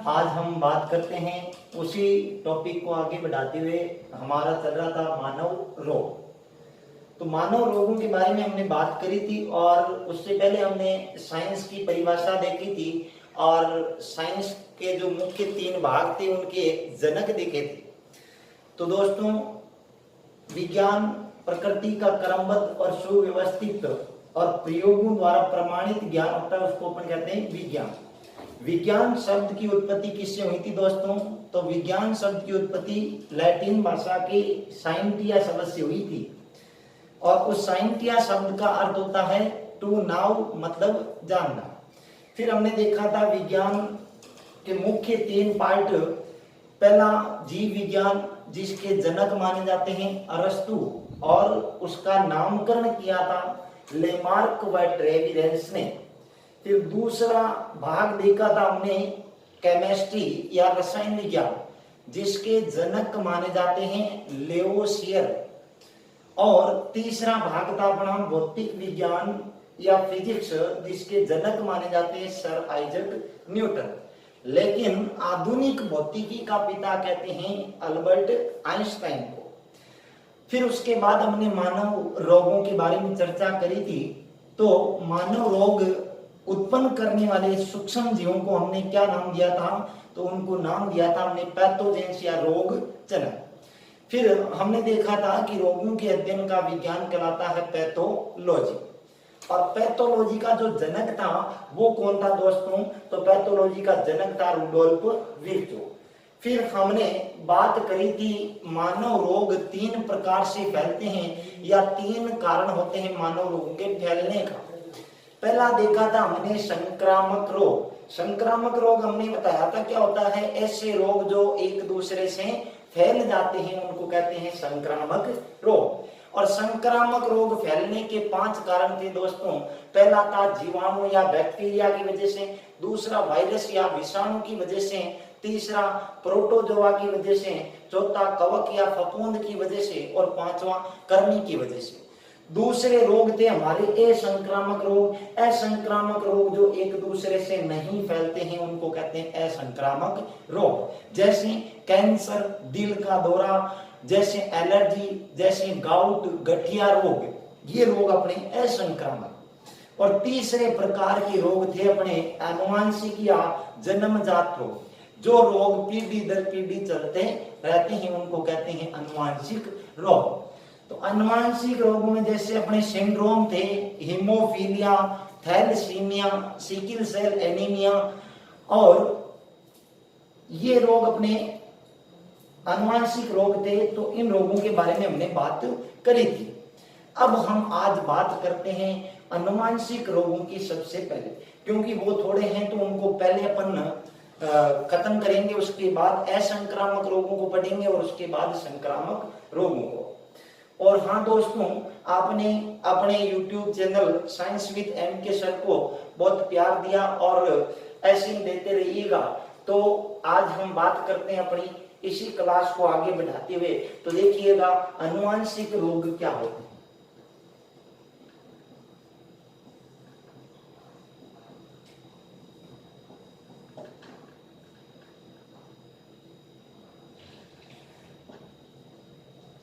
आज हम बात करते हैं उसी टॉपिक को आगे बढ़ाते हुए। हमारा चल रहा था मानव रोग। तो मानव रोगों के बारे में हमने बात करी थी और उससे पहले हमने साइंस की परिभाषा देखी थी और साइंस के जो मुख्य 3 भाग थे उनके जनक देखे थे। तो दोस्तों, विज्ञान प्रकृति का क्रमबद्ध और सुव्यवस्थित और प्रयोगों द्वारा प्रमाणित ज्ञान होता है, उसको अपन कहते हैं विज्ञान। विज्ञान शब्द की उत्पत्ति किससे हुई थी दोस्तों? तो विज्ञान शब्द की उत्पत्ति लैटिन भाषा के साइंटिया शब्द से हुई थी और उस साइंटिया शब्द का अर्थ होता है टू नाउ, मतलब जानना। फिर हमने देखा था विज्ञान के मुख्य 3 पार्ट। पहला जीव विज्ञान, जिसके जनक माने जाते हैं अरस्तु, और उसका नामकरण किया था लेमार्क व ट्रेविरेंस ने। फिर दूसरा भाग देखा था हमने केमिस्ट्री या रसायन विज्ञान, जिसके जनक माने जाते हैं लेवोसियर। और तीसरा भाग था अपना भौतिक विज्ञान या फिजिक्स, जिसके जनक माने जाते हैं सर आइजक न्यूटन। लेकिन आधुनिक भौतिकी का पिता कहते हैं अल्बर्ट आइंस्टाइन को। फिर उसके बाद हमने मानव रोगों के बारे में चर्चा करी थी। तो मानव रोग उत्पन्न करने वाले सूक्ष्म जीवों को हमने क्या नाम दिया था? तो उनको नाम दिया था हमने पैथोजेंस या रोग जनक। फिर हमने देखा था कि रोगों के अध्ययन का विज्ञान कहलाता है पैथोलॉजी। और पैथोलॉजी का जो जनक था वो कौन था दोस्तों? तो पैथोलॉजी का जनक था रुडोल्फ विर्चो। फिर हमने बात करी थी मानव रोग 3 प्रकार से फैलते हैं या 3 कारण होते हैं मानव रोगों के फैलने का। पहला देखा था हमने संक्रामक रोग। संक्रामक रोग हमने बताया था क्या होता है? ऐसे रोग जो एक दूसरे से फैल जाते हैं उनको कहते हैं संक्रामक रोग। और संक्रामक रोग फैलने के 5 कारण थे दोस्तों। पहला था जीवाणु या बैक्टीरिया की वजह से, दूसरा वायरस या विषाणु की वजह से, तीसरा प्रोटोजोआ की वजह से, चौथा कवक या फफूंद की वजह से और 5वां कृमि की वजह से। दूसरे रोग थे हमारे असंक्रामक रोग। असंक्रामक रोग जो एक दूसरे से नहीं फैलते हैं उनको कहते हैं असंक्रामक रोग, जैसे कैंसर, दिल का दौरा, जैसे एलर्जी, जैसे गाउट, गठिया रोग। ये रोग अपने असंक्रामक। और तीसरे प्रकार के रोग थे अपने आनुवांशिक या जन्मजात रोग। जो रोग पीढ़ी दर पीढ़ी चलते रहते हैं उनको कहते हैं आनुवांशिक रोग। तो आनुवांशिक रोगों में जैसे अपने सिंड्रोम थे, haemophilia, thalassaemia, sickle cell anaemia, और ये रोग अपने आनुवांशिक रोग थे। तो इन रोगों के बारे में हमने बात करी थी। अब हम आज बात करते हैं आनुवांशिक रोगों की सबसे पहले, क्योंकि वो थोड़े हैं तो उनको पहले अपन खत्म करेंगे, उसके बाद असंक्रामक रोगों को पढ़ेंगे और उसके बाद संक्रामक रोगों को। और हाँ दोस्तों, आपने अपने YouTube channel science with MK sir को बहुत प्यार दिया और ऐसे ही देते रहिएगा। तो आज हम बात करते हैं अपनी इसी क्लास को आगे बढ़ाते हुए। तो देखिएगा आनुवांशिक रोग क्या होते हैं।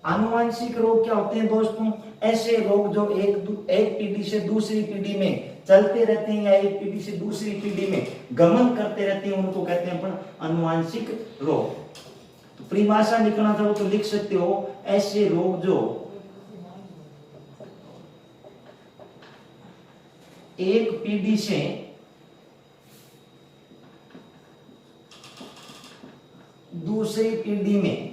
आनुवांशिक रोग क्या होते हैं दोस्तों? ऐसे रोग जो एक पीढ़ी से दूसरी पीढ़ी में चलते रहते हैं या एक पीढ़ी से दूसरी पीढ़ी में गमन करते रहते हैं उनको कहते हैं अपन आनुवांशिक रोग। तो परिभाषा लिखना चाहो तो लिख सकते हो, ऐसे रोग जो एक पीढ़ी से दूसरी पीढ़ी में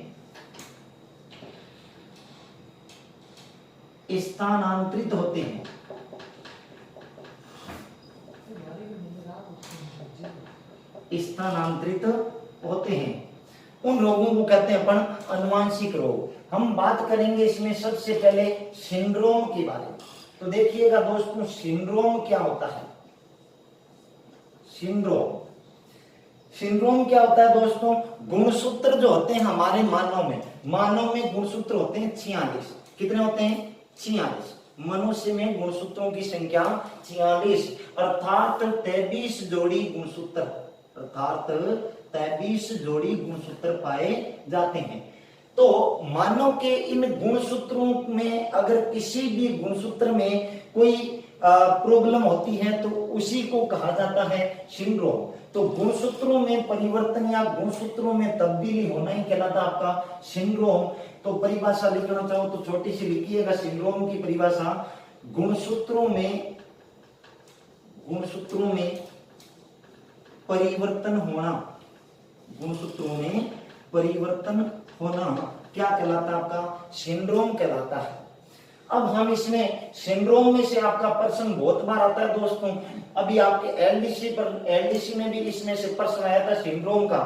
स्थानांतरित होते हैं। स्थानांतरित होते हैं उन रोगों को कहते हैं अपन आनुवांशिक रोग। हम बात करेंगे इसमें सबसे पहले सिंड्रोम के बारे में। तो देखिएगा दोस्तों, सिंड्रोम क्या होता है? सिंड्रोम क्या होता है दोस्तों? गुणसूत्र जो होते हैं हमारे मानव में गुणसूत्र होते हैं 46। कितने होते हैं? 46। मनुष्य में गुणसूत्रों की संख्या 46, अर्थात 23 जोड़ी गुणसूत्र, अर्थात 23 जोड़ी गुणसूत्र पाए जाते हैं। तो मानव के इन गुणसूत्रों में अगर किसी भी गुणसूत्र में कोई प्रॉब्लम होती है तो उसी को कहा जाता है सिंड्रोम। तो गुणसूत्रों में परिवर्तन या गुणसूत्रों में तब्दीली होना ही कहलाता आपका सिंड्रोम। तो परिभाषा लिखना चाहो तो छोटी सी लिखिएगा सिंड्रोम की परिभाषा, गुणसूत्रों में परिवर्तन होना, गुणसूत्रों में परिवर्तन होना क्या कहलाता है आपका सिंड्रोम कहलाता है। अब हम इसमें सिंड्रोम में से आपका प्रश्न बहुत बार आता है दोस्तों, अभी आपके एलडीसी में भी इसमें से प्रश्न आया था सिंड्रोम का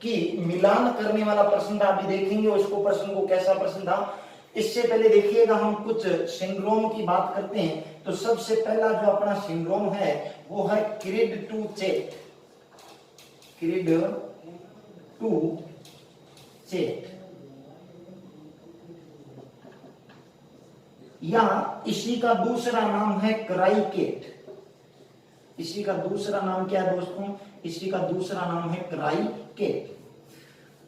कि मिलान करने वाला प्रश्न था। अभी देखेंगे उसको प्रश्न को कैसा प्रश्न था। इससे पहले देखिएगा हम कुछ सिंड्रोम की बात करते हैं। तो सबसे पहला जो अपना सिंड्रोम है वो है क्रीड टू चेट, क्रीड टू चेट, या इसी का दूसरा नाम है क्राइकेट। इसी का दूसरा नाम क्या है दोस्तों? इसी का दूसरा नाम है क्राइकेट।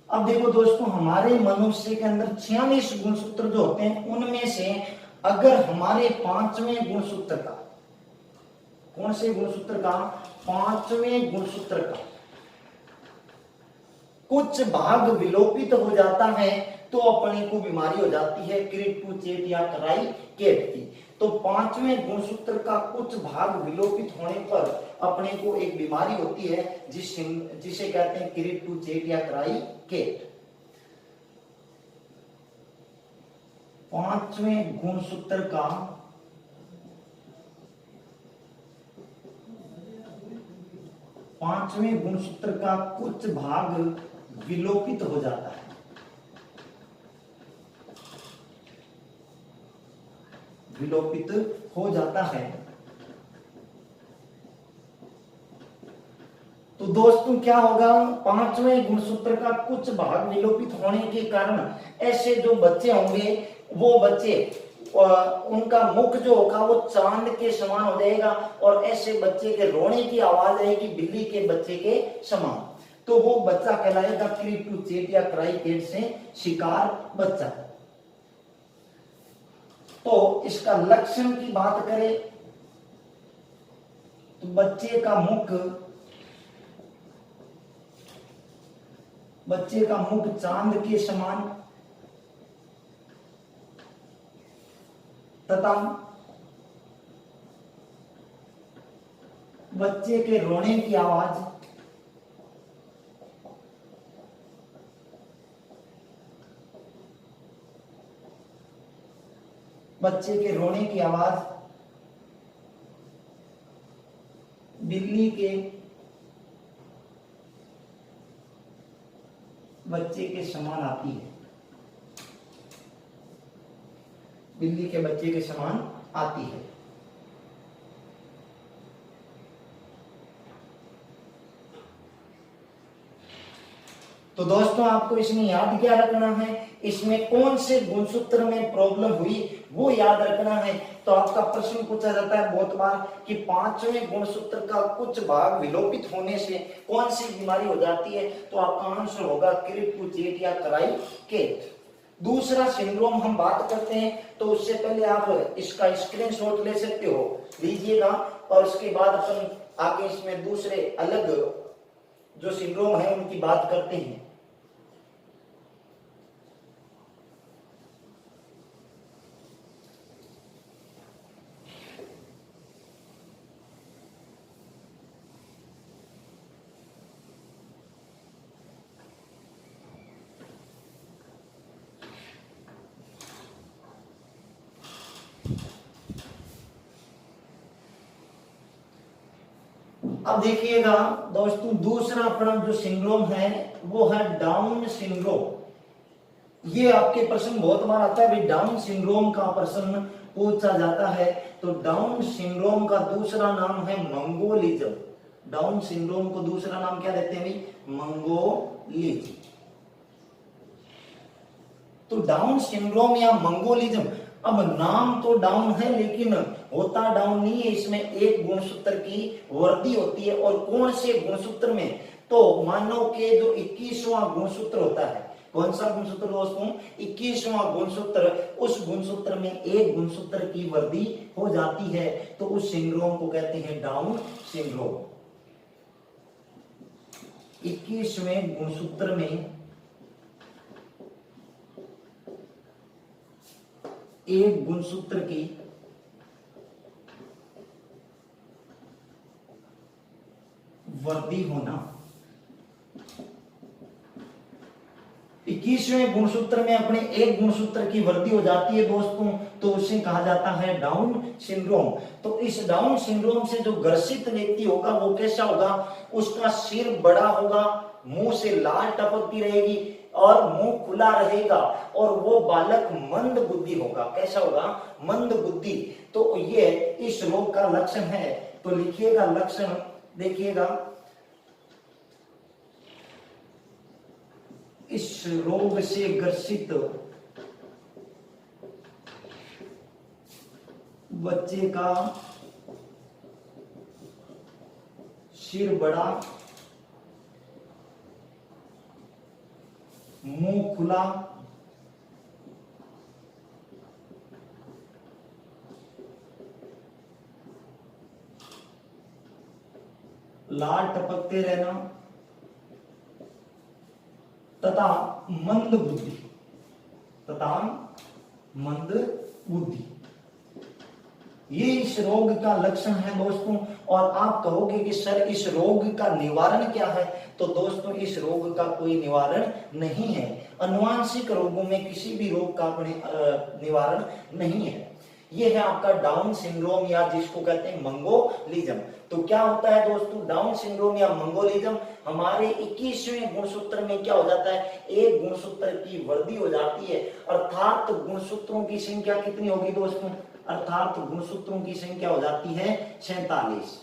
अब देखो दोस्तों, हमारे मनुष्य के अंदर 46 गुणसूत्र जो होते हैं उनमें से अगर हमारे पांचवें गुणसूत्र का, कौन से गुणसूत्र का? पांचवें गुणसूत्र का कुछ भाग विलोपित हो जाता है तो अपने को बीमारी हो जाती है क्रीड टू चेट या क्राइकेट की। तो पांचवें गुणसूत्र का कुछ भाग विलोपित होने पर अपने को एक बीमारी होती है जिसे कहते हैं क्रीड टू चेट या क्राइकेट। पांचवें गुणसूत्र का कुछ भाग विलोपित हो जाता है, विलोपित हो जाता है। तो दोस्तों क्या होगा? पांचवें गुणसूत्र का कुछ भाग विलोपित होने के कारण ऐसे जो बच्चे होंगे वो बच्चे उनका मुख जो होगा वो चांद के समान हो जाएगा और ऐसे बच्चे के रोने की आवाज आएगी बिल्ली के बच्चे के समान। तो वो बच्चा कहलाएगा क्रीड टू चेट या क्राइकेट से शिकार बच्चा। तो इसका लक्षण की बात करें तो बच्चे का मुख चांद के समान तथा बच्चे के रोने की आवाज बिल्ली के बच्चे के समान आती है, बिल्ली के बच्चे के समान आती है। तो दोस्तों आपको इसमें याद क्या रखना है? इसमें कौन से गुणसूत्र में प्रॉब्लम हुई वो याद रखना है। तो आपका प्रश्न पूछा जाता है बहुत बार कि पांचवें गुणसूत्र का कुछ भाग विलोपित होने से कौन सी बीमारी हो जाती है? तो आपका आंसर होगा क्रीड टू चेट या क्राइकेट। दूसरा सिंड्रोम हम बात करते हैं तो उससे पहले आप इसका स्क्रीनशॉट ले सकते हो, लीजिएगा, और उसके बाद अपन आगे इसमें दूसरे अलग जो सिंड्रोम है उनकी बात करते हैं। अब देखिएगा दोस्तों, दूसरा अपना जो सिंड्रोम है वो है डाउन सिंड्रोम। ये आपके प्रश्न बहुत बार आता है, भाई डाउन सिंड्रोम का प्रश्न पूछा जाता है। तो डाउन सिंड्रोम का दूसरा नाम है मंगोलिज्म। डाउन सिंड्रोम को दूसरा नाम क्या देते हैं भाई? मंगोलिज्म। तो डाउन सिंड्रोम या मंगोलिज्म, अब नाम तो डाउन है लेकिन होता डाउन नहीं है, इसमें एक गुणसूत्र की वृद्धि होती है। और कौन से गुणसूत्र में? तो मानव के जो 21वां गुणसूत्र होता है, कौन सा गुणसूत्र दोस्तों? 21वां गुणसूत्र, उस गुणसूत्र में एक गुणसूत्र की वृद्धि हो जाती है तो उस सिंड्रोम को कहते हैं डाउन सिंड्रोम। 21वें गुणसूत्र में एक गुणसूत्र की वृद्धि होना, 21वें गुणसूत्र में अपने एक गुणसूत्र की वृद्धि हो जाती है दोस्तों, तो उसे कहा जाता है डाउन सिंड्रोम। तो इस डाउन सिंड्रोम से जो ग्रसित व्यक्ति होगा वो कैसा होगा? उसका सिर बड़ा होगा, मुंह से लाल टपकती रहेगी और मुंह खुला रहेगा और वो बालक मंद बुद्धि होगा। कैसा होगा? मंद बुद्धि। तो ये इस रोग का लक्षण है। तो लिखिएगा लक्षण, देखिएगा, इस रोग से ग्रसित बच्चे का सिर बड़ा, मुंह खुला, लाल टपकते रहना तथा मंद बुद्धि, तथा मंद बुद्धि, ये इस रोग का लक्षण है दोस्तों। और आप कहोगे कि सर इस रोग का निवारण क्या है? तो दोस्तों इस रोग का कोई निवारण नहीं है। अनुवांशिक रोगों में किसी भी रोग का निवारण नहीं है। ये है आपका डाउन सिंड्रोम या जिसको कहते हैं मंगोलिज्म। तो क्या होता है दोस्तों? डाउन सिंड्रोम या मंगोलिज्म, हमारे 21वें गुणसूत्र में क्या हो जाता है? एक गुणसूत्र की वृद्धि हो जाती है, अर्थात गुणसूत्रों की संख्या कितनी होगी दोस्तों? अर्थात गुणसूत्रों की संख्या हो जाती है 47।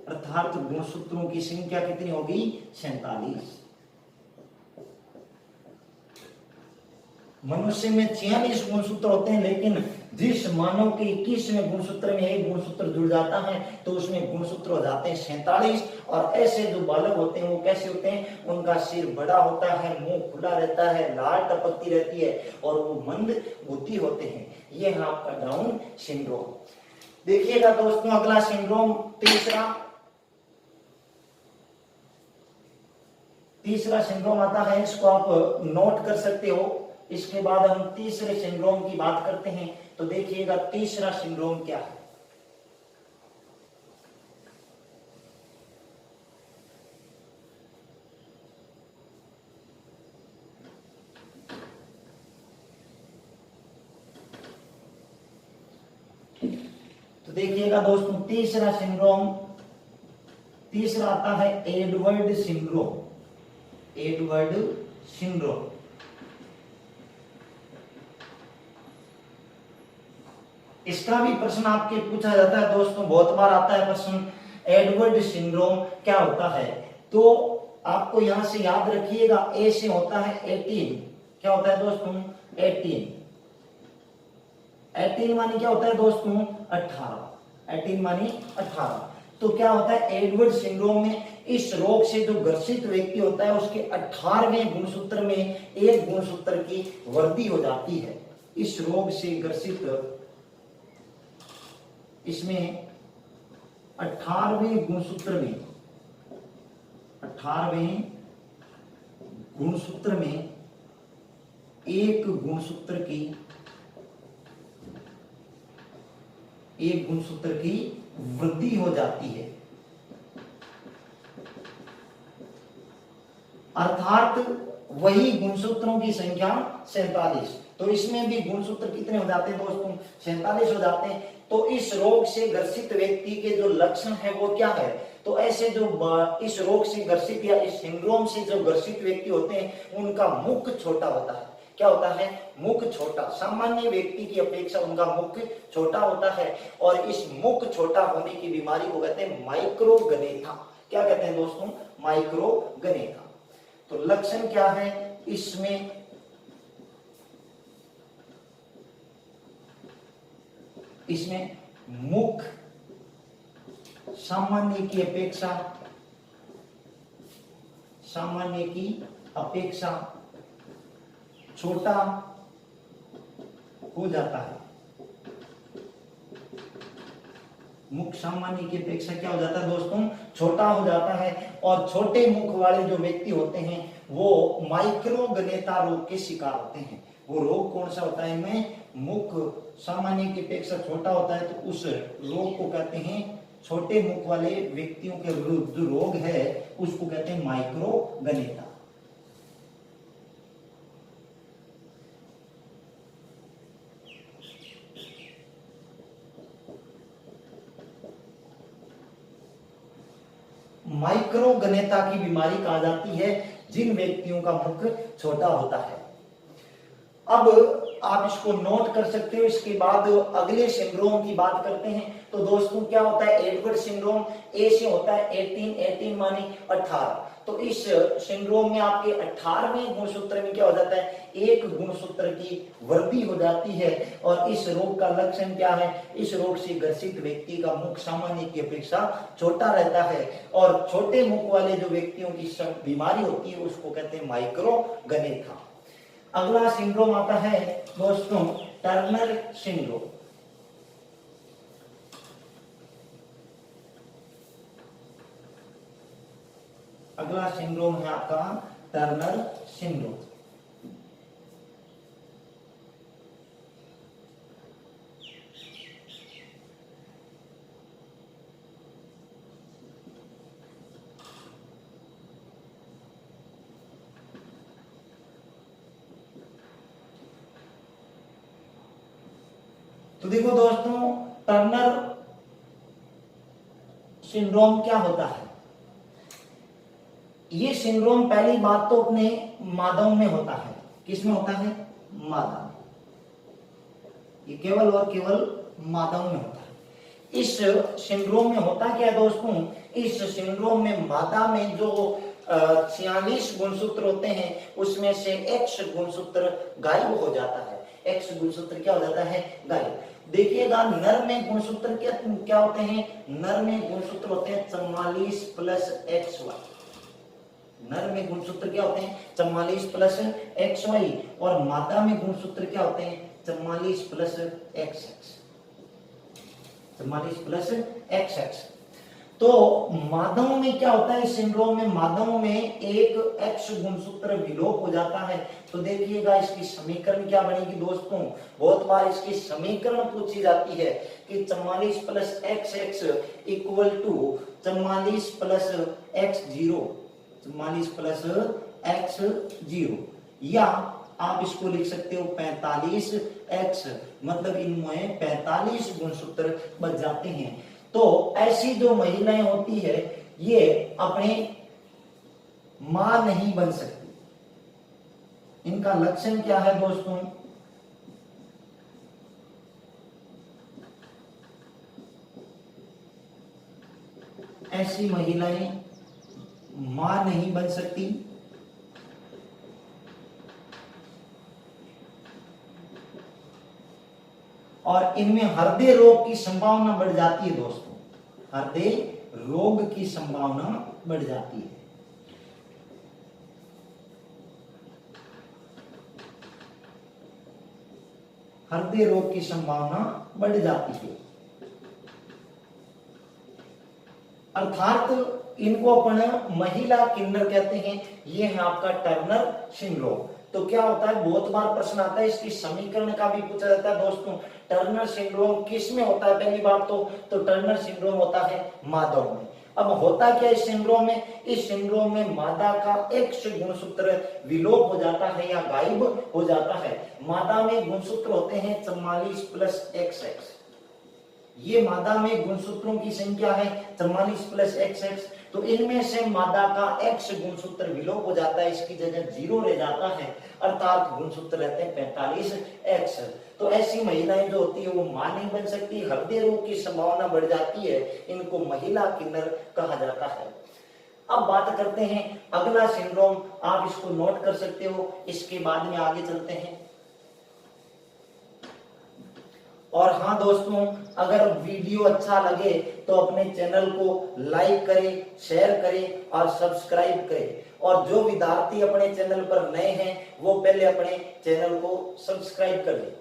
अर्थात गुणसूत्रों की संख्या कितनी होगी? 47। मनुष्य में 46 गुणसूत्र होते हैं, लेकिन जिस मानव के 21वें गुणसूत्र में एक गुणसूत्र जुड़ जाता है तो उसमें गुणसूत्र हो जाते हैं 47। और ऐसे जो बालक होते हैं वो कैसे होते हैं? उनका सिर बड़ा होता है, मुंह खुला रहता है, लाल टपकती रहती है और वो मंद बुद्धि होते हैं। ये है आपका डाउन सिंड्रोम। देखिएगा दोस्तों अगला सिंड्रोम, तीसरा सिंड्रोम आता है, इसको आप नोट कर सकते हो। इसके बाद हम तीसरे सिंड्रोम की बात करते हैं। तो देखिएगा तीसरा सिंड्रोम क्या है। तो देखिएगा दोस्तों तीसरा सिंड्रोम, तीसरा आता है एडवर्ड सिंड्रोम। एडवर्ड सिंड्रोम, इसका भी प्रश्न आपके पूछा जाता है दोस्तों, बहुत बार आता है प्रश्न, एडवर्ड सिंड्रोम क्या होता है? तो आपको यहां से याद रखिएगा, ए से होता है 18। क्या होता है दोस्तों? 18। 18 मानी क्या होता है दोस्तों? 18। 18 मानी 18। तो क्या होता है एडवर्ड सिंड्रोम में? इस रोग से जो ग्रसित व्यक्ति होता है उसके 18वें गुणसूत्र में एक गुणसूत्र की वृद्धि हो जाती है। इस रोग से ग्रसित, इसमें 18वें गुणसूत्र में, 18वें गुणसूत्र में एक गुणसूत्र की वृद्धि हो जाती है, अर्थात वही गुणसूत्रों की संख्या 47। तो इसमें भी गुणसूत्र कितने हो जाते हैं दोस्तों? 47 हो जाते हैं। तो इस रोग से ग्रसित व्यक्ति के जो लक्षण है वो क्या है? तो ऐसे जो इस रोग से ग्रसित या इस सिंड्रोम से जो ग्रसित व्यक्ति होते हैं उनका मुख छोटा होता है। क्या होता है? मुख छोटा। सामान्य व्यक्ति की अपेक्षा उनका मुख छोटा होता है और इस मुख छोटा होने की बीमारी को कहते हैं माइक्रोगनेथा। क्या कहते हैं दोस्तों? माइक्रोगनेथा। तो लक्षण क्या है इसमें? इसमें मुख सामान्य की अपेक्षा सामान्य की अपेक्षा छोटा हो जाता है। मुख सामान्य की अपेक्षा क्या हो जाता है दोस्तों, छोटा हो जाता है। और छोटे मुख वाले जो व्यक्ति होते हैं वो माइक्रोगनेता रोग के शिकार होते हैं। वो रोग कौन सा होता है इनमें, मुख सामान्य की अपेक्षा छोटा होता है, तो उस रोग को कहते हैं, छोटे मुख वाले व्यक्तियों के विरुद्ध जो रोग है उसको कहते हैं माइक्रोगनेता। माइक्रोगनेता की बीमारी कहा जाती है जिन व्यक्तियों का मुख छोटा होता है। अब आप इसको नोट कर सकते हो। इसके बाद अगले सिंड्रोम की बात करते हैं। तो दोस्तों क्या होता है, एडवर्ड सिंड्रोम। ए से होता है 18 माने 18। तो इस सिंड्रोम में आपके 18वें गुणसूत्र में क्या हो जाता है, एक गुणसूत्र की वृद्धि हो जाती है। और इस रोग का लक्षण क्या है, इस रोग से ग्रसित व्यक्ति का मुख सामान्य की अपेक्षा छोटा रहता है। और छोटे मुख वाले जो व्यक्तियों की बीमारी होती है उसको कहते हैं माइक्रोगनेथा। अगला सिंड्रोम आता है दोस्तों टर्नर सिंड्रोम। अगला सिंड्रोम है आपका टर्नर सिंड्रोम। तो देखो दोस्तों टर्नर सिंड्रोम क्या होता है। ये सिंड्रोम पहली बात तो अपने मादाओं में होता है। किसमें होता है, मादा में। ये केवल और केवल मादाओं में होता है। इस सिंड्रोम में होता क्या है दोस्तों, इस सिंड्रोम में मादा में जो 46 गुणसूत्र होते हैं उसमें से X गुणसूत्र गायब हो जाता है। X गुणसूत्र क्या हो जाता है, गायब। देखिएगा नर में गुणसूत्र क्या होते हैं, नर में गुणसूत्र होते हैं 44 प्लस XY। नर में गुणसूत्र क्या होते हैं 44 प्लस XY। और मादा में गुणसूत्र क्या होते हैं 44 प्लस XX। 44 plus XX। तो मादाओं में क्या होता है, इस सिंड्रोम में मादाओं में एक X गुणसूत्र विलोप हो जाता है। तो देखिएगा इसकी समीकरण क्या बनेगी दोस्तों, बहुत बार इसकी समीकरण पूछी जाती है कि 44 plus XX equal to 44 plus X0। 44 plus X0, या आप इसको लिख सकते हो 45X। मतलब इनमें 45 गुणसूत्र बच जाते हैं। तो ऐसी जो महिलाएं होती है ये अपने मां नहीं बन सकती। इनका लक्षण क्या है दोस्तों, ऐसी महिलाएं मां नहीं बन सकती। और इनमें हृदय रोग की संभावना बढ़ जाती है दोस्तों। हृदय रोग की संभावना बढ़ जाती है। हृदय रोग की संभावना बढ़ जाती है। अर्थात इनको अपन महिला किन्नर कहते हैं। ये है आपका टर्नर सिंड्रोम। तो क्या होता है, बहुत बार प्रश्न आता है, इसकी समीकरण का भी पूछा जाता है दोस्तों। टर्नर सिंड्रोम किस में होता है, पहली बात तो टर्नर सिंड्रोम होता है मादाओं में। अब होता क्या इस सिंड्रोम में, इस सिंड्रोम में मादा का X गुणसूत्र विलोप हो जाता है या गायब हो जाता है। मादा में गुणसूत्र होते हैं 44 प्लस XX। ये मादा में गुणसूत्रों की संख्या है 44 प्लस XX। तो इनमें से मादा का X गुणसूत्र विलोप हो जाता है, इसकी जगह 0 रह जाता है, अर्थात गुणसूत्र रहते हैं 45X। तो ऐसी महिलाएं जो होती है वो मां नहीं बन सकती, हृदय रोग की संभावना बढ़ जाती है, इनको महिला किन्नर कहा जाता है। अब बात करते हैं अगला सिंड्रोम, आप इसको नोट कर सकते हो, इसके बाद में आगे चलते हैं। और हाँ दोस्तों, अगर वीडियो अच्छा लगे तो अपने चैनल को लाइक करें, शेयर करें और सब्सक्राइब करें। और जो विद्यार्थी अपने चैनल पर नए हैं वो पहले अपने चैनल को सब्सक्राइब कर लें।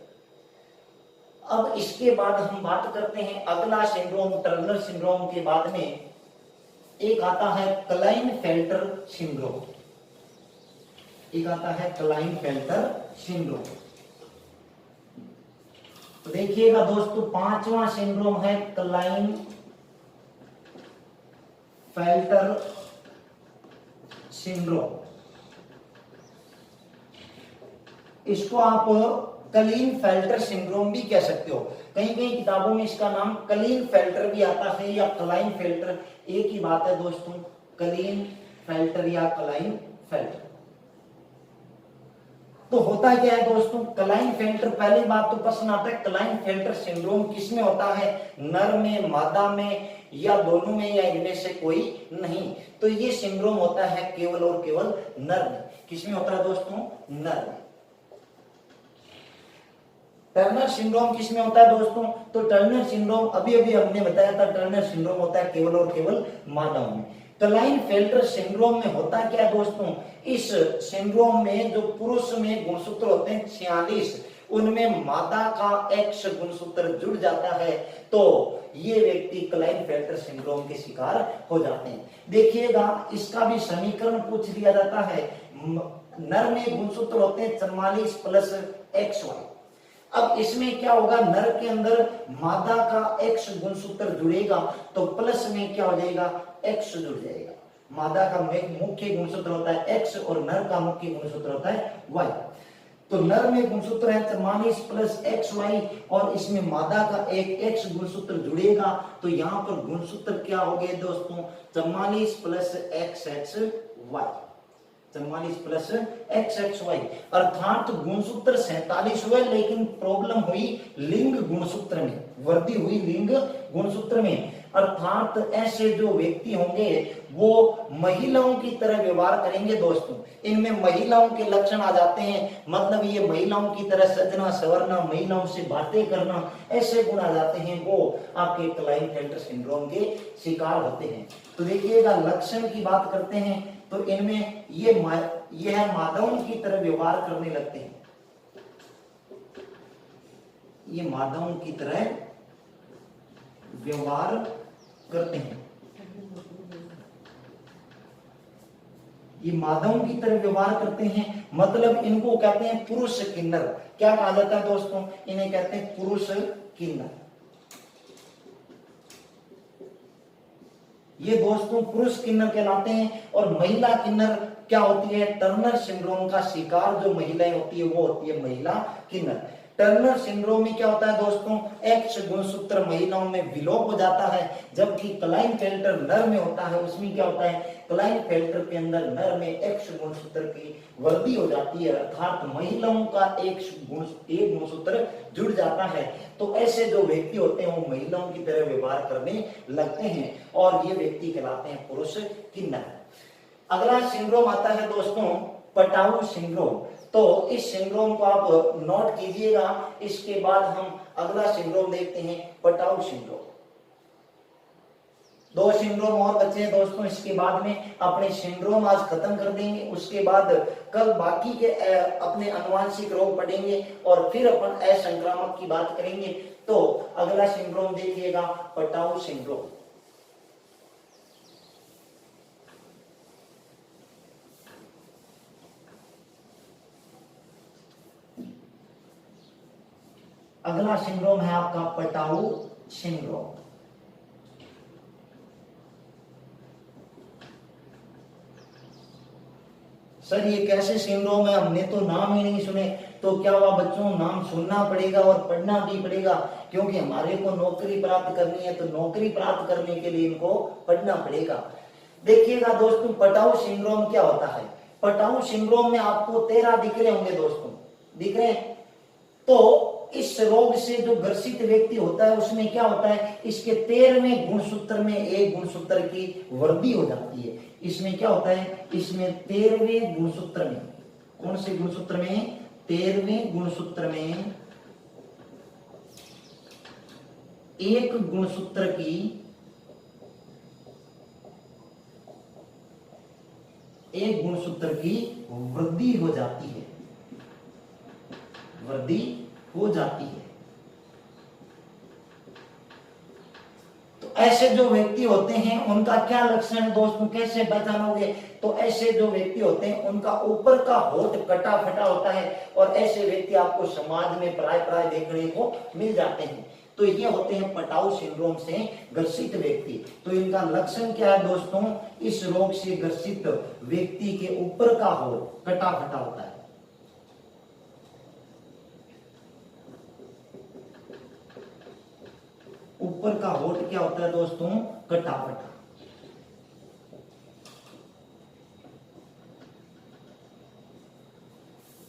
अब इसके बाद हम बात करते हैं अगला सिंड्रोम, टर्नर सिंड्रोम के बाद में एक आता है क्लाइनफेल्टर सिंड्रोम। एक आता है क्लाइनफेल्टर सिंड्रोम। तो देखिएगा दोस्तों, पांचवा सिंड्रोम है क्लाइनफेल्टर सिंड्रोम। इसको आप क्लीनफेल्टर सिंड्रोम भी कह सकते हो। कहीं कहीं किताबों में इसका नाम क्लीनफेल्टर भी आता है या क्लाइनफेल्टर, एक ही बात है दोस्तों, क्लीनफेल्टर या क्लाइनफेल्टर। तो होता क्या है दोस्तों, क्लाइनफेल्टर, पहली बात तो प्रश्न आता है क्लाइनफेल्टर सिंड्रोम किसमें होता है, नर में, मादा में या दोनों में या इनमें से कोई नहीं। तो ये सिंड्रोम होता है केवल और केवल नर में। किसमें होता है दोस्तों, नर में। टर्नर सिंड्रोम किसमें होता है दोस्तों, तो टर्नर सिंड्रोम अभी अभी हमने बताया था, टर्नर सिंड्रोम होता है केवल और केवल मादाओं में। क्लाइनफेल्टर सिंड्रोम में होता क्या है दोस्तों, इस सिंड्रोम में जो पुरुष में गुणसूत्र होते हैं 46, उनमें मादा का X गुणसूत्र जुड़ जाता है तो ये व्यक्ति क्लाइनफेल्टर सिंड्रोम के शिकार हो जाते हैं। देखिएगा, इसका भी समीकरण पूछ लिया जाता है। नर में गुणसूत्र होते हैं 44 प्लस XY। अब इसमें क्या होगा, नर के अंदर मादा का X गुणसूत्र जुड़ेगा तो प्लस में क्या हो जाएगा, X जुड़ जाएगा। मादा का मुख्य गुणसूत्र होता है X और नर का मुख्य गुणसूत्र होता है Y। तो नर में गुणसूत्र है 44 प्लस XY और इसमें मादा का एक X गुणसूत्र जुड़ेगा तो यहाँ पर गुणसूत्र क्या हो गए दोस्तों, 44 प्लस XXY, 44 प्लस XXY, अर्थात गुणसूत्र 47 हुए, लेकिन प्रॉब्लम हुई लिंग गुणसूत्र में, वृद्धि हुई लिंग गुणसूत्र में। अर्थात ऐसे जो व्यक्ति होंगे वो महिलाओं की तरह व्यवहार करेंगे दोस्तों। इनमें महिलाओं के लक्षण आ जाते हैं, मतलब ये महिलाओं की तरह सजना संवरना, महिलाओं से बातें करना, ऐसे गुण आ जाते हैं, वो आपके क्लाइनफेल्टर सिंड्रोम के शिकार होते हैं। तो देखिएगा, लक्षण की बात करते हैं तो इनमें ये मादाओं की तरह व्यवहार करने लगते हैं। ये मादाओं की तरह व्यवहार करते हैं, ये मादाओं की तरह व्यवहार करते हैं, मतलब इनको कहते हैं पुरुष किन्नर। क्या कहा जाता है दोस्तों, इन्हें कहते हैं पुरुष किन्नर। ये दोस्तों पुरुष किन्नर कहलाते हैं। और महिला किन्नर क्या होती है, टर्नर सिंड्रोम का शिकार जो महिलाएं होती है वो होती है महिला किन्नर। टर्नर सिंड्रोम में क्या होता है दोस्तों, X गुणसूत्र महिलाओं में विलोप हो जाता है, जबकि क्लाइनफेल्टर नर में होता है, उसमें क्या होता है, क्लाइनफेल्टर के अंदर नर में X गुणसूत्र की वृद्धि हो जाती है, अर्थात महिलाओं का एक गुणसूत्र जुड़ जाता है। तो ऐसे जो व्यक्ति होते हैं वो महिलाओं की तरह व्यवहार करने लगते हैं और ये व्यक्ति कहलाते हैं पुरुष किन्नर। अगला सिंड्रोम आता है दोस्तों पटाऊ सिंड्रोम। तो इस सिंड्रोम को आप नोट कीजिएगा। इसके बाद हम अगला सिंड्रोम देखते हैं पटाऊ सिंड्रोम। 2 सिंड्रोम और बचे हैं दोस्तों, इसके बाद में अपने सिंड्रोम आज खत्म कर देंगे। उसके बाद कल बाकी के अपने आनुवांशिक रोग पढ़ेंगे और फिर अपन असंक्रामक की बात करेंगे। तो अगला सिंड्रोम देखिएगा पटाऊ सिंड्रोम। अगला सिंड्रोम है आपका पटाऊ सिंड्रोम। सर ये कैसे सिंड्रोम है, हमने तो नाम ही नहीं सुने। तो क्या हुआ बच्चों, नाम सुनना पड़ेगा और पढ़ना भी पड़ेगा, क्योंकि हमारे को नौकरी प्राप्त करनी है। तो नौकरी प्राप्त करने के लिए इनको पढ़ना पड़ेगा। देखिएगा दोस्तों, पटाऊ सिंड्रोम क्या होता है। पटाऊ सिंड्रोम में आपको 13 दिख रहे होंगे दोस्तों, दिख रहे हैं। तो इस रोग से जो ग्रसित व्यक्ति होता है उसमें क्या होता है, इसके 13वें गुणसूत्र में एक गुणसूत्र की वृद्धि हो जाती है। इसमें क्या होता है, इसमें 13वें गुणसूत्र में, कौन से गुणसूत्र में, 13वें गुणसूत्र में एक गुणसूत्र की एक गुणसूत्र की वृद्धि हो जाती है, वृद्धि हो जाती है। तो ऐसे जो व्यक्ति होते हैं उनका क्या लक्षण है दोस्तों, कैसे पहचानोगे? तो ऐसे जो व्यक्ति होते हैं उनका ऊपर का होठ कटा फटा होता है और ऐसे व्यक्ति आपको समाज में प्राय प्राय देखने को मिल जाते हैं। तो ये होते हैं पटाऊ सिंड्रोम से ग्रसित व्यक्ति। तो इनका लक्षण क्या है दोस्तों, इस रोग से ग्रसित व्यक्ति के ऊपर का होठ कटा फटा होता है। ऊपर का होठ क्या होता है दोस्तों, कटा फटा।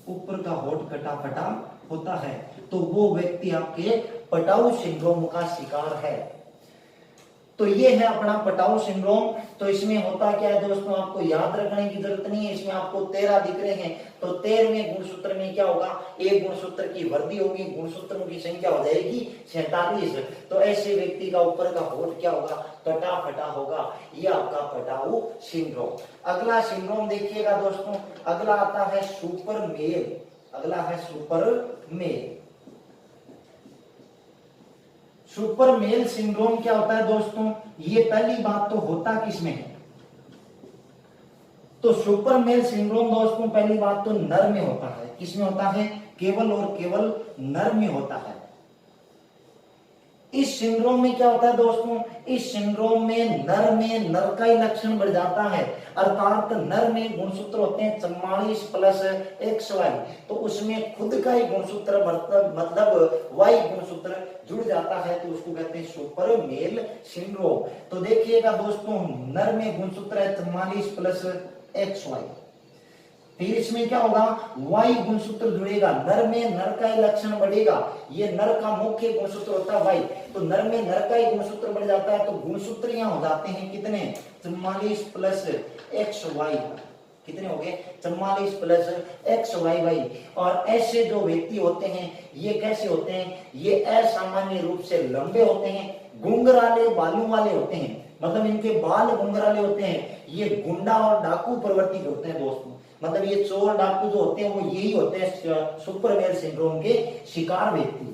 ऊपर का होठ कटा फटा होता है तो वो व्यक्ति आपके पटाऊ सिंड्रोम का शिकार है। तो ये है अपना पटाऊ सिंड्रोम। तो इसमें होता क्या है दोस्तों, आपको याद रखने की जरूरत नहीं है। इसमें आपको 13 दिख रहे हैं, तो 13वें गुणसूत्र में क्या होगा, एक गुणसूत्र की वृद्धि होगी, गुणसूत्रों की संख्या हो जाएगी 47। तो ऐसे व्यक्ति का ऊपर का होठ क्या होगा, कटा फटा होगा। ये आपका पटाऊ सिंड्रोम। अगला सिंड्रोम देखिएगा दोस्तों, अगला आता है सुपर मेल। अगला है super male. Super male syndrome क्या होता है दोस्तों, ये पहली बात तो होता किसमें है, तो सुपर मेल सिंड्रोम दोस्तों पहली बात तो नर में होता है। किसमें होता है, केवल और केवल नर में होता है। इस सिंड्रोम में क्या होता है दोस्तों, इस सिंड्रोम में नर का ही लक्षण बढ़ जाता है, अर्थात नर में गुणसूत्र होते हैं 44 प्लस XY। तो उसमें खुद का ही गुणसूत्र मतलब Y गुणसूत्र जुड़ जाता है, तो उसको कहते हैं सुपर मेल सिंड्रोम। तो देखिएगा दोस्तों, नर में गुणसूत्र है 44 प्लस XY। फिर इसमें क्या होगा, Y गुणसूत्र जुड़ेगा, नर में नर का ही लक्षण बढ़ेगा। ये नर का मुख्य गुणसूत्र होता है Y, तो नर में नर का ही गुणसूत्र बढ़ जाता है। तो गुणसूत्र यहाँ हो जाते हैं कितने, 44 प्लस XY। कितने हो गए, 44 प्लस XYY। और ऐसे जो व्यक्ति होते हैं ये कैसे होते हैं, ये असामान्य रूप से लंबे होते हैं, घुंघराले बालों वाले होते हैं, मतलब इनके बाल घुंघराले होते हैं। ये गुंडा और डाकू प्रवृत्ति के होते हैं दोस्तों, मतलब ये चोर डाकू जो होते हैं वो यही होते हैं सुपर मेल सिंड्रोम के शिकार व्यक्ति।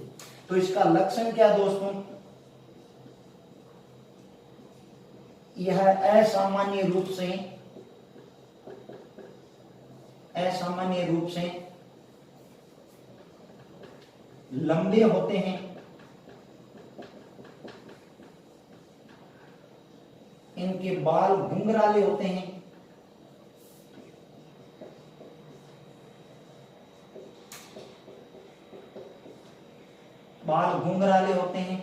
तो इसका लक्षण क्या है दोस्तों, यह असामान्य रूप से लंबे होते हैं, इनके बाल घुंघराले होते हैं, बाल घुंघराले होते हैं,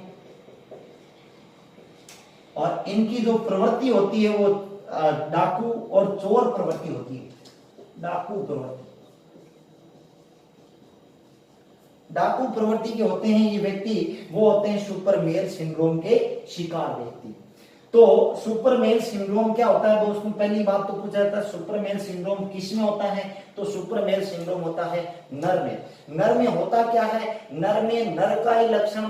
और इनकी जो प्रवृत्ति होती है वो डाकू और चोर प्रवृत्ति होती है। डाकू प्रवृत्ति के होते हैं ये व्यक्ति, वो होते हैं सुपर मेल सिंड्रोम के शिकार व्यक्ति। तो सुपर मेल सिंड्रोम क्या होता है दोस्तों, पहली बात तो पूछा जाता है सुपर मेल सिंड्रोम किस में होता है, तो सुपर मेल सिंड्रोम होता है नर में। नर में होता क्या है, नर में नर का ही लक्षण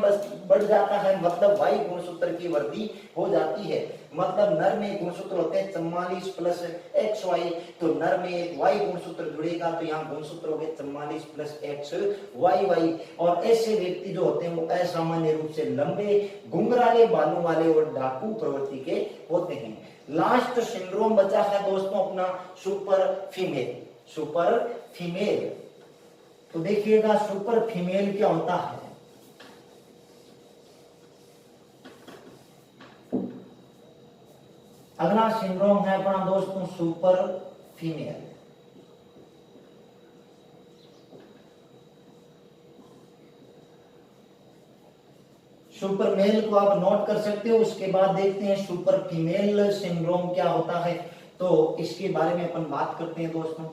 बढ़ जाता है, मतलब Y गुणसूत्र की वृद्धि हो जाती है। मतलब नर में गुणसूत्र होते हैं 44 प्लस XY, तो नर में एक Y गुणसूत्र जुड़ेगा, तो यहाँ गुणसूत्र हो गए 44 प्लस XYY। और ऐसे व्यक्ति जो होते हैं वो असामान्य रूप से लंबे, घुंघराले बालों वाले और डाकू प्रवृत्ति के होते हैं। लास्ट सिंड्रोम बचा है दोस्तों अपना सुपर फीमेल। तो देखिएगा सुपर फीमेल क्या होता है। अगला सिंड्रोम है अपना दोस्तों सुपर फीमेल। सुपर मेल को आप नोट कर सकते हो, उसके बाद देखते हैं सुपर फीमेल सिंड्रोम क्या होता है। तो इसके बारे में अपन बात करते हैं दोस्तों।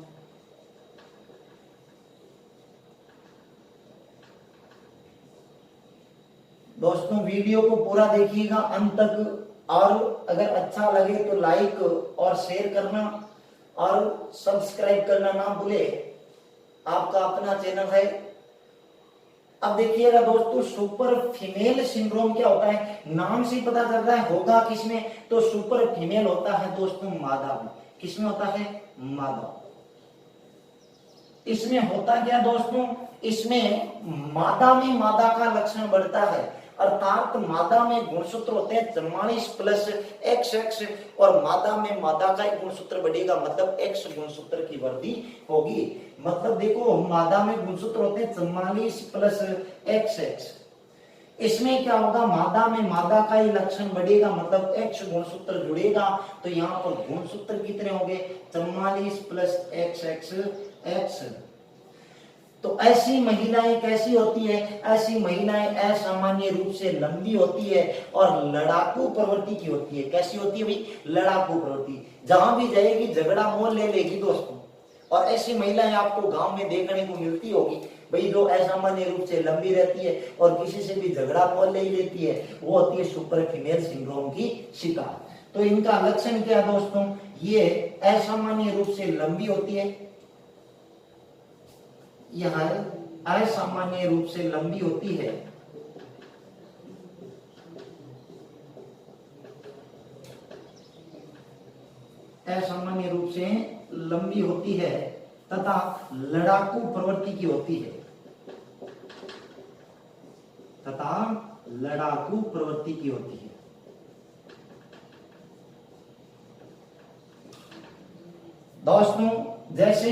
दोस्तों वीडियो को पूरा देखिएगा अंत तक, और अगर अच्छा लगे तो लाइक और शेयर करना और सब्सक्राइब करना ना भूले, आपका अपना चैनल है। अब देखिएगा दोस्तों सुपर फीमेल सिंड्रोम क्या होता है, नाम से पता चल रहा है होगा किसमें, तो सुपर फीमेल होता है दोस्तों मादा में। किसमें होता है? मादा। इसमें होता क्या दोस्तों, इसमें मादा में मादा का लक्षण बढ़ता है, अर्थात मादा में गुणसूत्र होते हैं 44 प्लस XX और मादा में मादा का एक गुणसूत्र बढ़ेगा, मतलब X गुणसूत्र की वृद्धि होगी। मतलब देखो मादा में गुणसूत्र होते हैं 44 प्लस XX, इसमें क्या होगा, मादा में मादा का ही लक्षण बढ़ेगा, मतलब X गुणसूत्र जुड़ेगा, तो यहाँ पर गुणसूत्र कितने होंगे? 44 प्लस XX। तो ऐसी महिलाएं कैसी होती है? ऐसी महिलाएं असामान्य रूप से लंबी होती है और लड़ाकू प्रवृत्ति की होती है। कैसी होती है भाई? लड़ाकू प्रवृत्ति, जहां भी जाएगी झगड़ा मोल ले लेगी दोस्तों। और ऐसी महिलाएं आपको गांव में देखने को मिलती होगी भाई, जो असामान्य रूप से लंबी रहती है और किसी से भी झगड़ा मोल ले लेती है, वो होती है सुपर फीमेल सिंड्रोम की शिकार। तो इनका लक्षण क्या दोस्तों? ये असामान्य रूप से लंबी होती है, यह असामान्य रूप से लंबी होती है, असामान्य रूप से लंबी होती है तथा लड़ाकू प्रवृत्ति की होती है, तथा लड़ाकू प्रवृत्ति की होती है। दोस्तों जैसे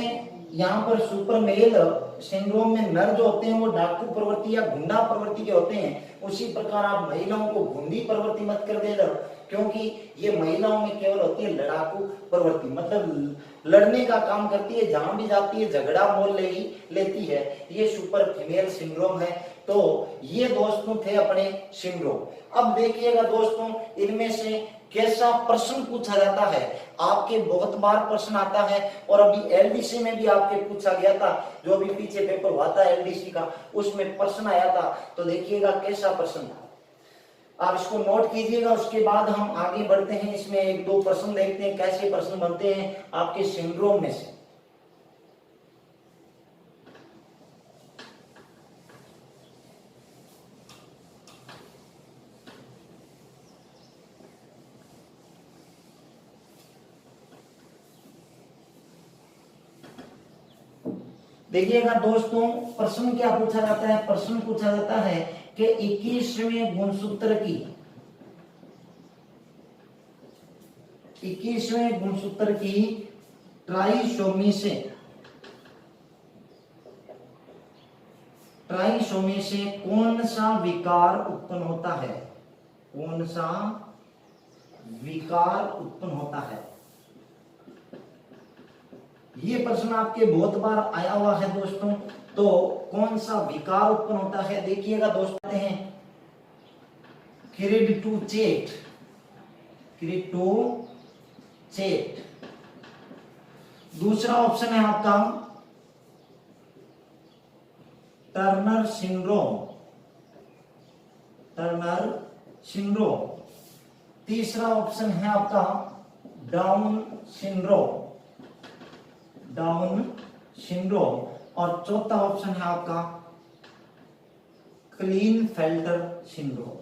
यहाँ पर सुपर मेल सिंड्रोम में नर जो होते हैं वो डाकू प्रवृत्ति या गुंडा प्रवृत्ति के होते हैं, उसी प्रकार आप महिलाओं को गुंडी प्रवृत्ति मत कर देना, क्योंकि ये महिलाओं में केवल होती है लड़ाकू प्रवृत्ति, मतलब लड़ने का काम करती है, जहां भी जाती है झगड़ा मोल ले ही लेती है। ये सुपर फीमेल सिंड्रोम है। तो ये दोस्तों थे अपने सिंड्रोम। अब देखिएगा दोस्तों, इनमें से कैसा प्रश्न पूछा जाता है, आपके बहुत बार प्रश्न आता है, और अभी एलडीसी में भी आपके पूछा गया था, जो अभी पीछे पेपर हुआ था एलडीसी का, उसमें प्रश्न आया था। तो देखिएगा कैसा प्रश्न था, आप इसको नोट कीजिएगा। उसके बाद हम आगे बढ़ते हैं, इसमें एक दो प्रश्न देखते हैं कैसे प्रश्न बनते हैं आपके सिंड्रोम में से। देखिएगा दोस्तों, प्रश्न क्या पूछा जाता है? प्रश्न पूछा जाता है कि 21वें गुणसूत्र की 21वें गुणसूत्र की ट्राइसोमी से कौन सा विकार उत्पन्न होता है? कौन सा विकार उत्पन्न होता है? ये प्रश्न आपके बहुत बार आया हुआ है दोस्तों। तो कौन सा विकार उत्पन्न होता है? देखिएगा दोस्तों, हैं क्रिड्यूचेट, दूसरा ऑप्शन है आपका टर्नर सिंड्रोम, तीसरा ऑप्शन है आपका डाउन सिंड्रोम, और चौथा ऑप्शन है आपका क्लीनफेल्टर सिंड्रोम।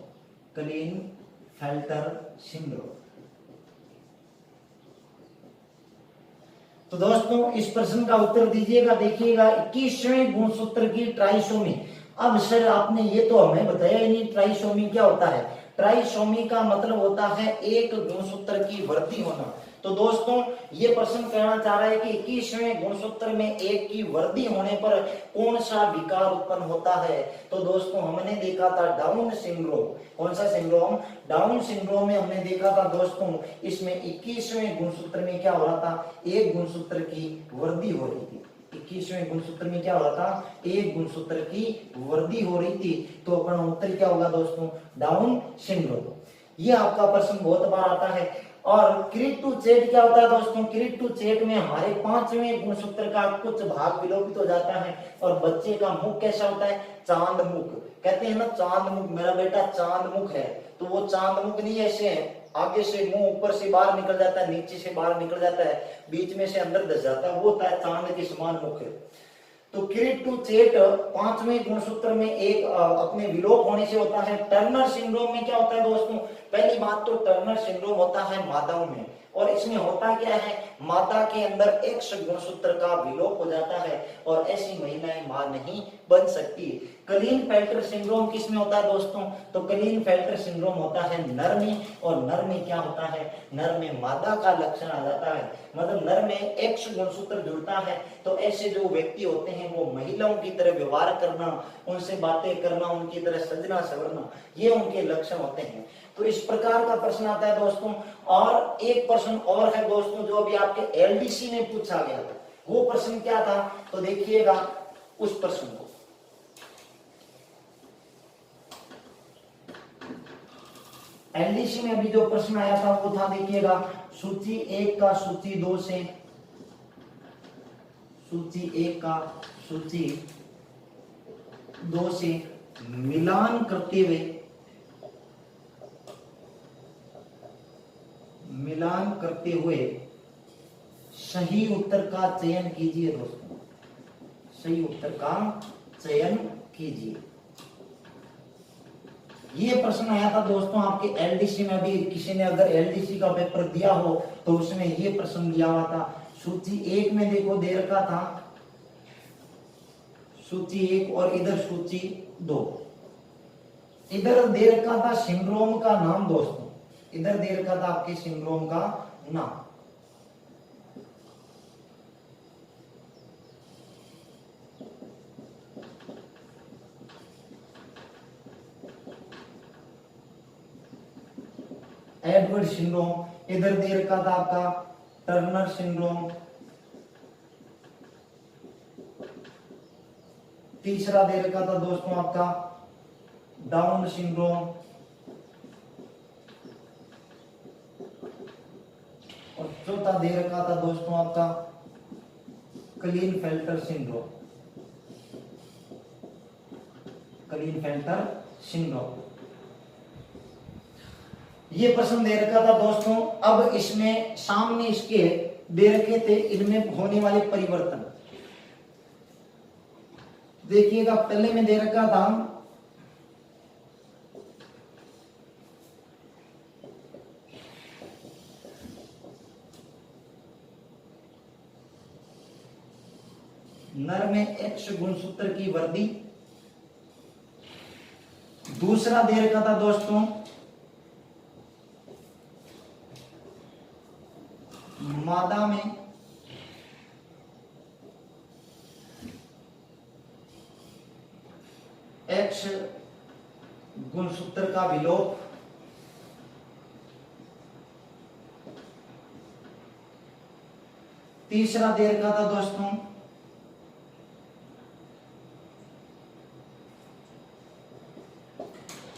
तो दोस्तों इस प्रश्न का उत्तर दीजिएगा। देखिएगा 21वें गुणसूत्र की ट्राइसोमी। अब सर आपने ये तो हमें बताया ही नहीं, ट्राइसोमी क्या होता है? ट्राइसोमी का मतलब होता है एक गुणसूत्र की वृद्धि होना। तो दोस्तों ये प्रश्न कहना चाह रहा है कि 21वें गुणसूत्र में एक की वृद्धि होने पर कौन सा विकार उत्पन्न होता है? तो दोस्तों हमने देखा था डाउन सिंड्रोम। कौन सा सिंड्रोम? डाउन सिंड्रोम में हमने देखा था दोस्तों, इसमें 21वें गुणसूत्र में क्या हो रहा था? एक गुणसूत्र की वृद्धि हो रही थी। 21वें गुणसूत्र में क्या हो रहा था? एक गुणसूत्र की वृद्धि हो रही थी। तो अपना उत्तर क्या होगा दोस्तों? Down syndrome. ये आपका प्रश्न बहुत बार आता है। और क्रिड्यूचेट क्या होता है दोस्तों? क्रिड्यूचेट में हमारे 5वें गुणसूत्र का कुछ भाग विलोपित हो जाता है और बच्चे का मुख कैसा होता है? चांद मुख। कहते हैं ना चांद मुख, मेरा बेटा चांद मुख है। तो वो चांद मुख नहीं ऐसे है, आगे से मुंह ऊपर से बाहर निकल जाता है, नीचे से बाहर निकल जाता है, बीच में से अंदर धस जाता है, वो होता है चांद के समान मुख है। तो क्रिड्यूचेट 5वें गुणसूत्र में एक अपने विलोप होने से होता है। टर्नर सिंड्रोम में क्या होता है दोस्तों? पहली बात तो टर्नर सिंड्रोम होता है मादाओं में, और इसमें होता क्या है, माता के अंदर X गुणसूत्र का विलोप हो जाता है और ऐसी महिलाएं मां नहीं बन सकती। क्लीनफेल्टर सिंड्रोम किसमें होता है दोस्तों, तो क्लीनफेल्टर सिंड्रोम होता है नर में, और नर में क्या होता है, नर में मादा का लक्षण आ जाता है, मतलब नर में X गुणसूत्र जुड़ता है। तो ऐसे जो व्यक्ति होते हैं वो महिलाओं की तरह व्यवहार करना, उनसे बातें करना, उनकी तरह सजना सवरना, ये उनके लक्षण होते हैं। तो इस प्रकार का प्रश्न आता है दोस्तों। और एक प्रश्न और है दोस्तों जो अभी आपके एलडीसी में पूछा गया था, वो प्रश्न क्या था, तो देखिएगा उस प्रश्न को। एलडीसी में अभी जो प्रश्न आया था वो था, देखिएगा, सूची 1 का सूची 2 से, सूची 1 का सूची 2 से मिलान करते हुए, मिलान करते हुए सही उत्तर का चयन कीजिए दोस्तों, सही उत्तर का चयन कीजिए। ये प्रश्न आया था दोस्तों आपके एलडीसी में। अभी किसी ने अगर एलडीसी का पेपर दिया हो तो उसमें ये प्रश्न दिया हुआ था। सूची 1 में देखो दे रखा था सूची 1 और इधर सूची 2, इधर दे रखा था सिंड्रोम का नाम दोस्तों, इधर दे रखा था आपके सिंड्रोम का नाम। एडवर्ड सिंड्रोम, इधर दे रखा था आपका टर्नर सिंड्रोम, तीसरा दे रखा था दोस्तों आपका डाउन सिंड्रोम, और चौथा दे रखा था दोस्तों आपका क्लीनफेल्टर सिंड्रोम, क्लीनफेल्टर सिंड्रोम। ये प्रश्न दे रखा था दोस्तों। अब इसमें सामने इसके दे रखे थे इनमें होने वाले परिवर्तन, देखिएगा। पहले में दे रखा था नर में X गुणसूत्र की वृद्धि, दूसरा दे रखा था दोस्तों मादा में X गुणसूत्र का विलोप, तीसरा दे रखा था दोस्तों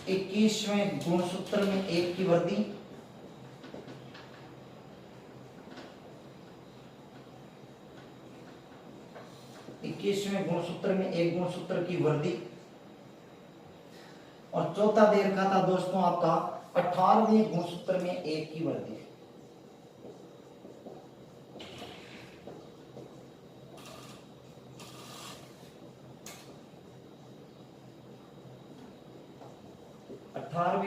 इक्कीसवें गुणसूत्र में 1 की वृद्धि, इक्कीसवें गुणसूत्र में 1 गुणसूत्र की वृद्धि, और चौथा दे रखा था दोस्तों आपका 18वें गुणसूत्र में 1 की वृद्धि।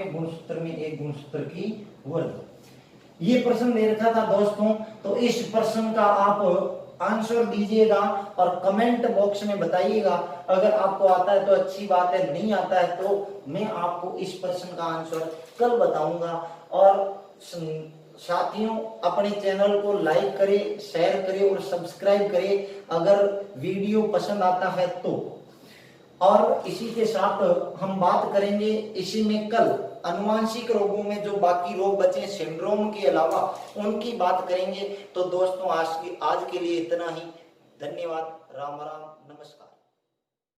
गुणसूत्र में 1 गुणसूत्र की वृद्धि। ये प्रश्न दे रखा था दोस्तों। तो इस प्रश्न का आप आंसर दीजिएगा और कमेंट बॉक्स में बताइएगा। अगर आपको आता है तो अच्छी बात है, नहीं आता है तो मैं आपको इस प्रश्न का आंसर कल बताऊंगा। और साथियों, अपने चैनल को लाइक करें, शेयर करें और सब्सक्राइब करें अगर वीडियो पसंद आता है तो। और इसी के साथ हम बात करेंगे इसी में कल अनुवांशिक रोगों में जो बाकी रोग बचे सिंड्रोम के अलावा उनकी बात करेंगे। तो दोस्तों आज के लिए इतना ही। धन्यवाद। राम राम, नमस्कार।